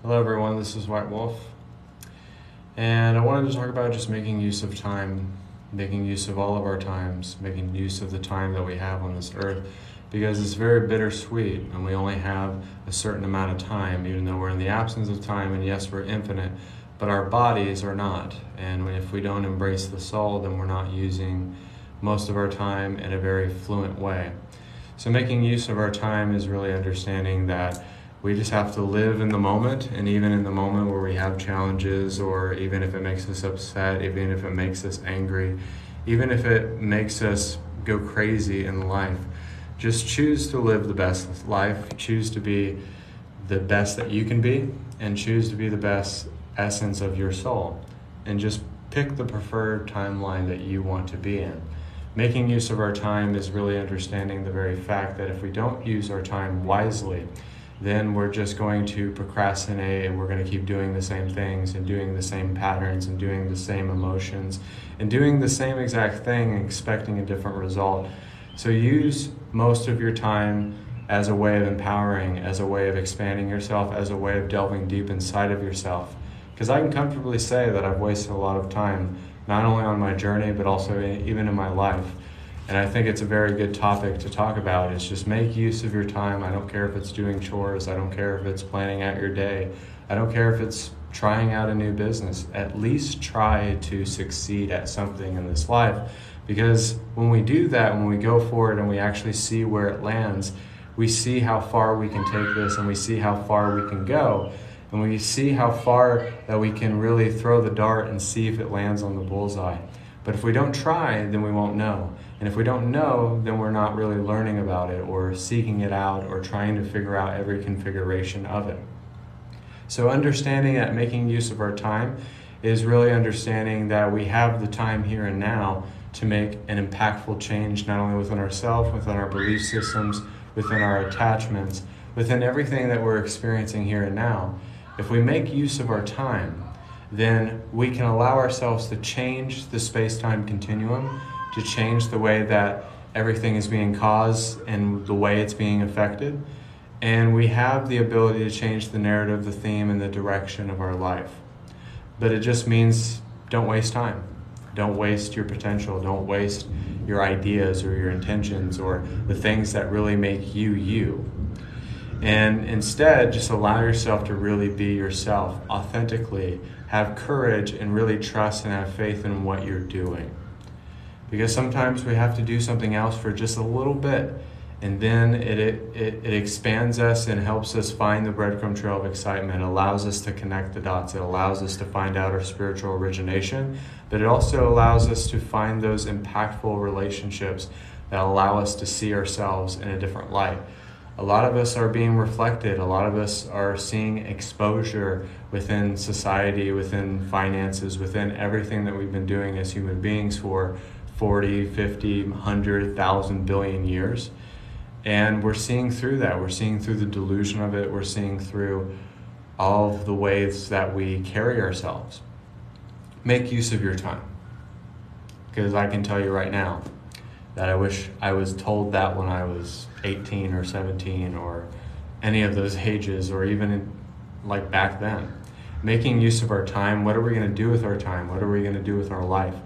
Hello everyone, this is White Wolf, and I wanted to talk about just making use of time, making use of all of our times, making use of the time that we have on this earth, because it's very bittersweet and we only have a certain amount of time, even though we're in the absence of time, and yes, we're infinite, but our bodies are not, and if we don't embrace the soul, then we're not using most of our time in a very fluent way. So making use of our time is really understanding that we just have to live in the moment, and even in the moment where we have challenges, or even if it makes us upset, even if it makes us angry, even if it makes us go crazy in life, just choose to live the best life, choose to be the best that you can be, and choose to be the best essence of your soul, and just pick the preferred timeline that you want to be in. Making use of our time is really understanding the very fact that if we don't use our time wisely, then we're just going to procrastinate, and we're going to keep doing the same things and doing the same patterns and doing the same emotions and doing the same exact thing and expecting a different result. So use most of your time as a way of empowering, as a way of expanding yourself, as a way of delving deep inside of yourself. Because I can comfortably say that I've wasted a lot of time, not only on my journey, but also even in my life. And I think it's a very good topic to talk about. It's just make use of your time. I don't care if it's doing chores. I don't care if it's planning out your day. I don't care if it's trying out a new business. At least try to succeed at something in this life. Because when we do that, when we go for it and we actually see where it lands, we see how far we can take this, and we see how far we can go. And we see how far that we can really throw the dart and see if it lands on the bullseye. But if we don't try, then we won't know. And if we don't know, then we're not really learning about it or seeking it out or trying to figure out every configuration of it. So understanding that making use of our time is really understanding that we have the time here and now to make an impactful change, not only within ourselves, within our belief systems, within our attachments, within everything that we're experiencing here and now. If we make use of our time, then we can allow ourselves to change the space-time continuum, to change the way that everything is being caused and the way it's being affected. And we have the ability to change the narrative, the theme, and the direction of our life. But it just means don't waste time. Don't waste your potential. Don't waste your ideas or your intentions or the things that really make you you. And instead, just allow yourself to really be yourself authentically, have courage, and really trust and have faith in what you're doing. Because sometimes we have to do something else for just a little bit, and then it expands us and helps us find the breadcrumb trail of excitement. It allows us to connect the dots. It allows us to find out our spiritual origination, but it also allows us to find those impactful relationships that allow us to see ourselves in a different light. A lot of us are being reflected. A lot of us are seeing exposure within society, within finances, within everything that we've been doing as human beings for 40, 50, 100, 1,000 billion years. And we're seeing through that. We're seeing through the delusion of it. We're seeing through all of the ways that we carry ourselves. Make use of your time. Because I can tell you right now that I wish I was told that when I was 18 or 17 or any of those ages, or even like back then. Making use of our time. What are we going to do with our time? What are we going to do with our life?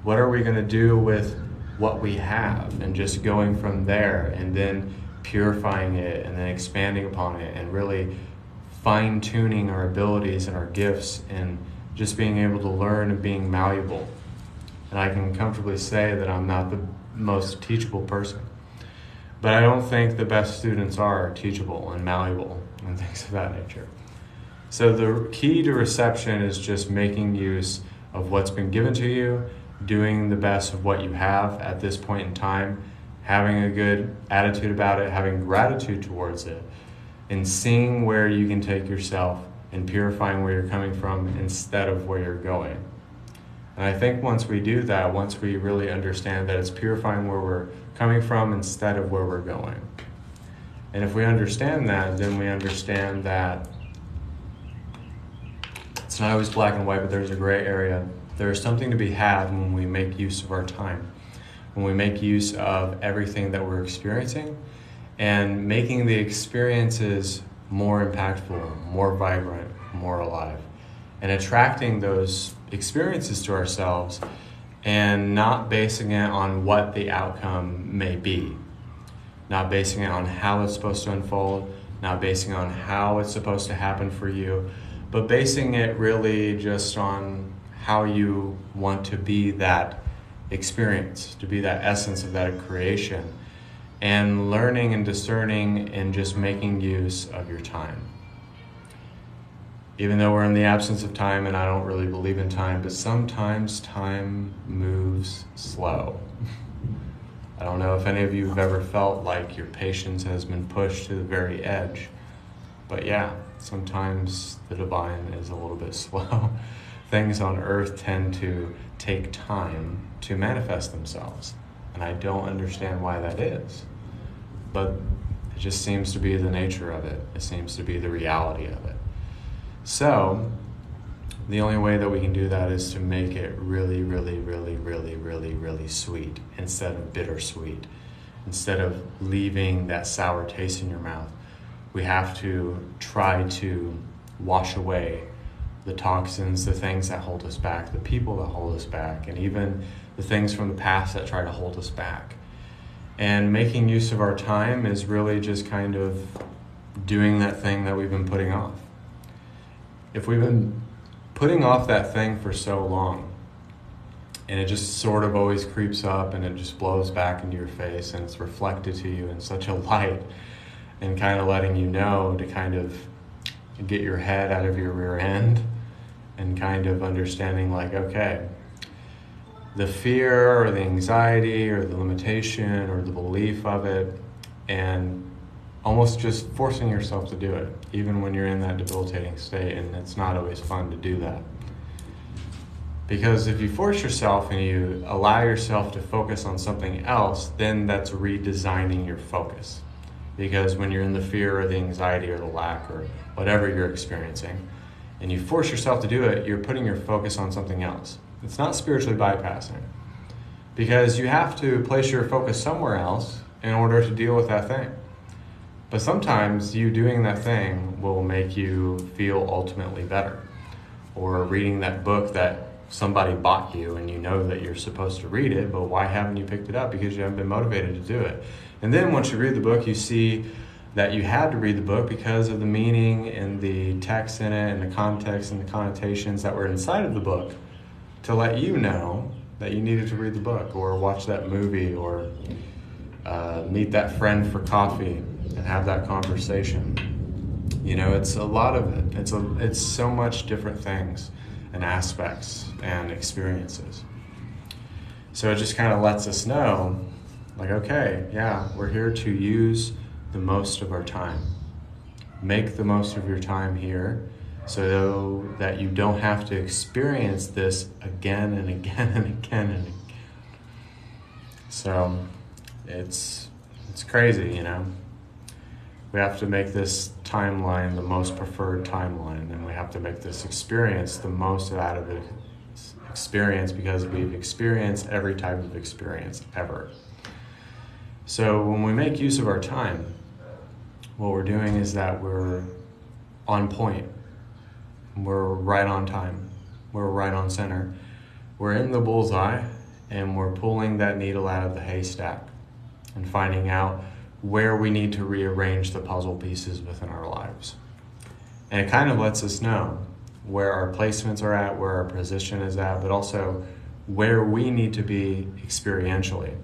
What are we going to do with what we have? And just going from there and then purifying it and then expanding upon it and really fine-tuning our abilities and our gifts and just being able to learn and being malleable. And I can comfortably say that I'm not the most teachable person. But I don't think the best students are teachable and malleable and things of that nature. So the key to reception is just making use of what's been given to you, doing the best of what you have at this point in time, having a good attitude about it, having gratitude towards it, and seeing where you can take yourself and purifying where you're coming from instead of where you're going. And I think once we do that, once we really understand that it's purifying where we're coming from instead of where we're going. And if we understand that, then we understand that it's not always black and white, but there's a gray area. There's something to be had when we make use of our time, when we make use of everything that we're experiencing, and making the experiences more impactful, more vibrant, more alive. And attracting those experiences to ourselves and not basing it on what the outcome may be. Not basing it on how it's supposed to unfold, not basing it on how it's supposed to happen for you, but basing it really just on how you want to be that experience, to be that essence of that creation, and learning and discerning and just making use of your time. Even though we're in the absence of time, and I don't really believe in time, but sometimes time moves slow. I don't know if any of you have ever felt like your patience has been pushed to the very edge, but yeah, sometimes the divine is a little bit slow. Things on earth tend to take time to manifest themselves, and I don't understand why that is, but it just seems to be the nature of it. It seems to be the reality of it. So the only way that we can do that is to make it really, really, really, really, really, really sweet instead of bittersweet. Instead of leaving that sour taste in your mouth, we have to try to wash away the toxins, the things that hold us back, the people that hold us back, and even the things from the past that try to hold us back. And making use of our time is really just kind of doing that thing that we've been putting off. If we've been putting off that thing for so long, and it just sort of always creeps up and it just blows back into your face and it's reflected to you in such a light and kind of letting you know to kind of get your head out of your rear end and kind of understanding like, okay, the fear or the anxiety or the limitation or the belief of it, and almost just forcing yourself to do it, even when you're in that debilitating state, and it's not always fun to do that. Because if you force yourself and you allow yourself to focus on something else, then that's redesigning your focus. Because when you're in the fear or the anxiety or the lack or whatever you're experiencing, and you force yourself to do it, you're putting your focus on something else. It's not spiritually bypassing. Because you have to place your focus somewhere else in order to deal with that thing. But sometimes you doing that thing will make you feel ultimately better. Or reading that book that somebody bought you and you know that you're supposed to read it, but why haven't you picked it up? Because you haven't been motivated to do it. And then once you read the book, you see that you had to read the book because of the meaning and the text in it and the context and the connotations that were inside of the book to let you know that you needed to read the book or watch that movie or meet that friend for coffee and have that conversation. You know, it's a lot of it. It's so much different things and aspects and experiences. So it just kind of lets us know, like, okay, yeah, we're here to use the most of our time. Make the most of your time here so that you don't have to experience this again and again and again and again. So it's crazy, you know. We have to make this timeline the most preferred timeline, and we have to make this experience the most out of it experience because we've experienced every type of experience ever. So when we make use of our time, what we're doing is that we're on point. We're right on time. We're right on center. We're in the bullseye, and we're pulling that needle out of the haystack and finding out where we need to rearrange the puzzle pieces within our lives. And it kind of lets us know where our placements are at, where our position is at, but also where we need to be experientially.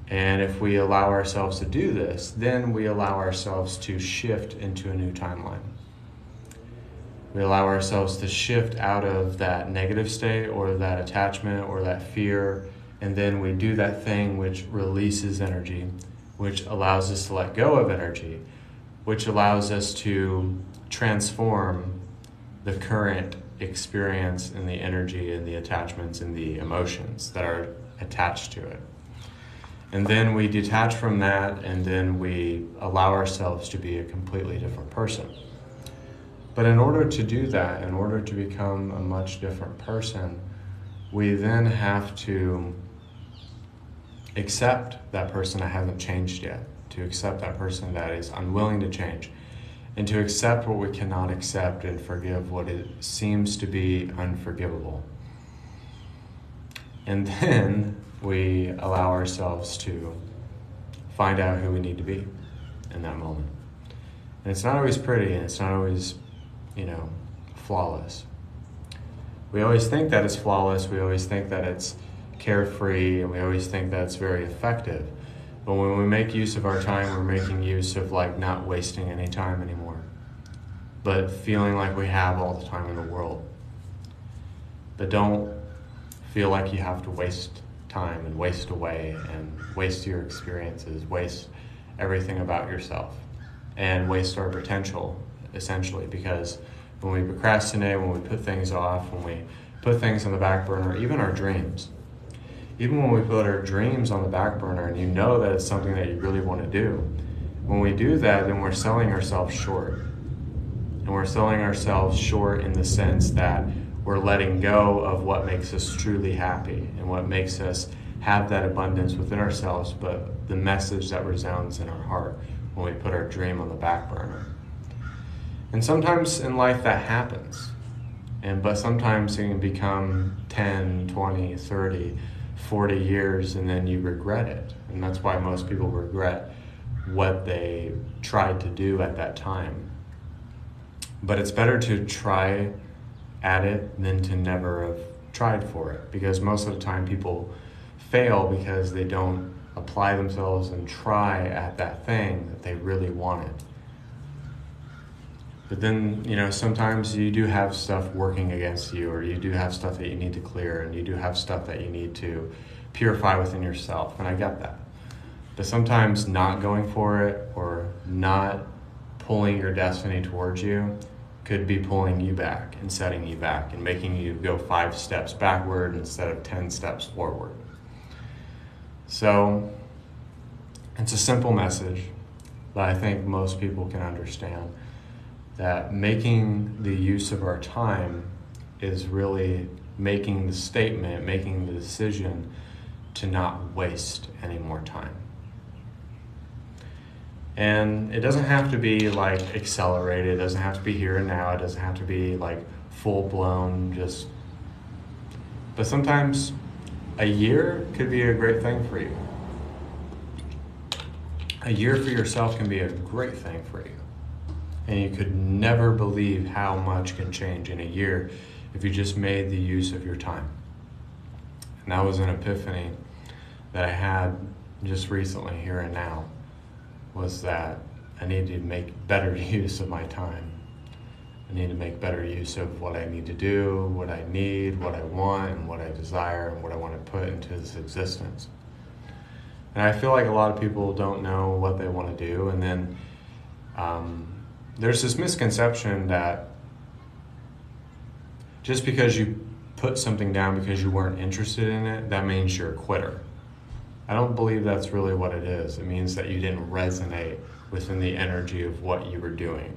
And if we allow ourselves to do this, then we allow ourselves to shift into a new timeline. We allow ourselves to shift out of that negative state or that attachment or that fear, and then we do that thing which releases energy, which allows us to let go of energy, which allows us to transform the current experience and the energy and the attachments and the emotions that are attached to it. And then we detach from that, and then we allow ourselves to be a completely different person. But in order to do that, in order to become a much different person, we then have to accept that person that hasn't changed yet, to accept that person that is unwilling to change. and to accept what we cannot accept and forgive what it seems to be unforgivable. And then we allow ourselves to find out who we need to be in that moment. And it's not always pretty, and it's not always, flawless. We always think that it's flawless, we always think that it's carefree, and we always think that it's very effective. But when we make use of our time, we're making use of not wasting any time anymore, but feeling like we have all the time in the world. But don't feel like you have to waste time and waste away and waste your experiences, waste everything about yourself, and waste our potential, essentially, because when we procrastinate, when we put things off, when we put things on the back burner, even our dreams, even when we put our dreams on the back burner and you know that it's something that you really want to do, when we do that, then we're selling ourselves short. And we're selling ourselves short in the sense that we're letting go of what makes us truly happy and what makes us have that abundance within ourselves, but the message that resounds in our heart when we put our dream on the back burner. And sometimes in life that happens. But sometimes it can become 10, 20, 30, 40 years, and then you regret it. And that's why most people regret what they tried to do at that time. But it's better to try at it than to never have tried for it, because most of the time people fail because they don't apply themselves and try at that thing that they really wanted. But then, sometimes you do have stuff working against you, or you do have stuff that you need to clear, and you do have stuff that you need to purify within yourself, and I get that. But sometimes not going for it or not pulling your destiny towards you could be pulling you back and setting you back and making you go 5 steps backward instead of 10 steps forward. So it's a simple message that I think most people can understand, that making the use of our time is really making the statement, making the decision to not waste any more time. And it doesn't have to be accelerated, it doesn't have to be here and now, it doesn't have to be full blown, but sometimes a year could be a great thing for you. A year for yourself can be a great thing for you. And you could never believe how much can change in a year if you just made the use of your time. And that was an epiphany that I had just recently, here and now, was that I need to make better use of my time. I need to make better use of what I need to do, what I need, what I want, and what I desire, and what I want to put into this existence. And I feel like a lot of people don't know what they want to do, and then there's this misconception that just because you put something down because you weren't interested in it, that means you're a quitter. I don't believe that's really what it is. It means that you didn't resonate within the energy of what you were doing.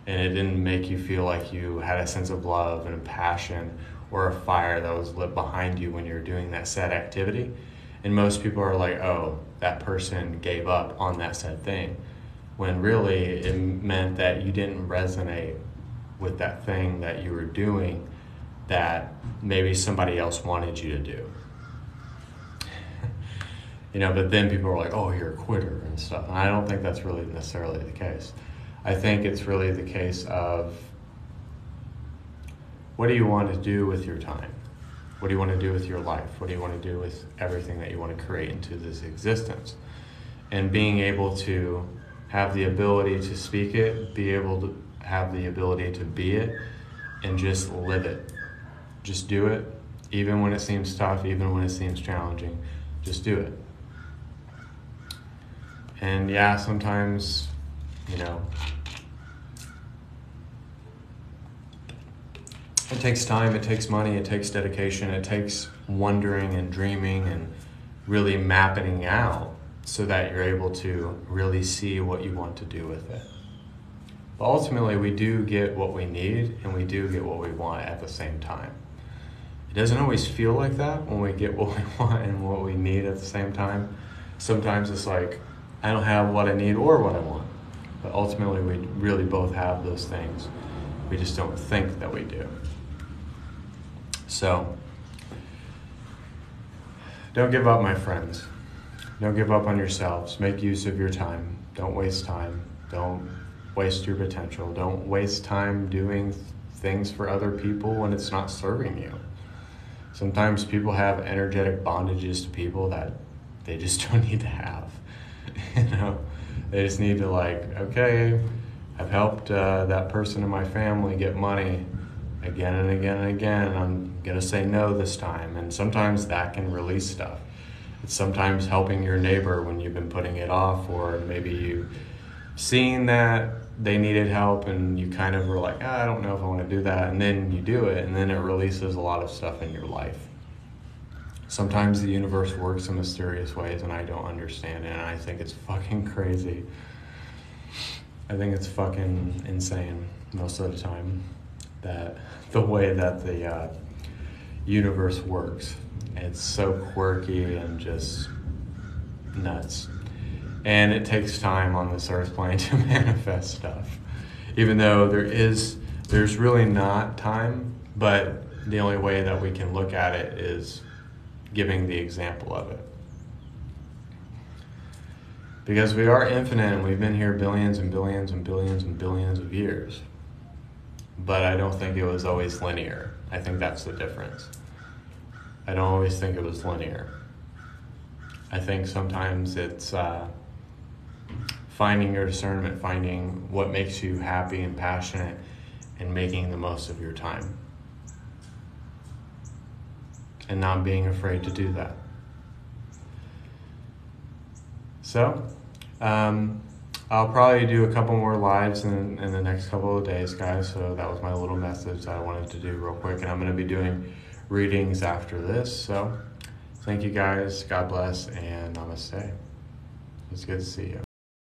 And it didn't make you feel like you had a sense of love and a passion or a fire that was lit behind you when you were doing that said activity. And most people are like, oh, that person gave up on that said thing. When really it meant that you didn't resonate with that thing that you were doing that maybe somebody else wanted you to do. But then people are like, oh, you're a quitter and stuff. And I don't think that's really necessarily the case. I think it's really the case of, what do you want to do with your time? What do you want to do with your life? What do you want to do with everything that you want to create into this existence? And being able to have the ability to speak it, be able to have the ability to be it, and just live it. Just do it, even when it seems tough, even when it seems challenging. Just do it. And yeah, sometimes, it takes time, it takes money, it takes dedication, it takes wondering and dreaming and really mapping out so that you're able to really see what you want to do with it. But ultimately, we do get what we need and we do get what we want at the same time. It doesn't always feel like that when we get what we want and what we need at the same time. Sometimes it's like, I don't have what I need or what I want. But ultimately, we really both have those things. We just don't think that we do. So, don't give up, my friends. Don't give up on yourselves. Make use of your time. Don't waste time. Don't waste your potential. Don't waste time doing things for other people when it's not serving you. Sometimes people have energetic bondages to people that they just don't need to have. You know, they just need to, like, okay, I've helped that person in my family get money again and again and again, and I'm gonna say no this time. And sometimes that can release stuff. It's sometimes helping your neighbor when you've been putting it off, or maybe you seen that they needed help and you kind of were like, I don't know if I want to do that, and then you do it, and then it releases a lot of stuff in your life. Sometimes the universe works in mysterious ways and I don't understand it, and I think it's fucking crazy. I think it's fucking insane most of the time, that the way that the universe works. It's so quirky and just nuts. And it takes time on this earth plane to manifest stuff. Even though there's really not time, but the only way that we can look at it is giving the example of it. Because we are infinite and we've been here billions and billions and billions and billions of years. But I don't think it was always linear. I think that's the difference. I don't always think it was linear. I think sometimes it's finding your discernment, finding what makes you happy and passionate, and making the most of your time. And not being afraid to do that. So, I'll probably do a couple more lives in the next couple of days, guys. So that was my little message that I wanted to do real quick. And I'm going to be doing readings after this. So, thank you guys. God bless, and namaste. It's good to see you.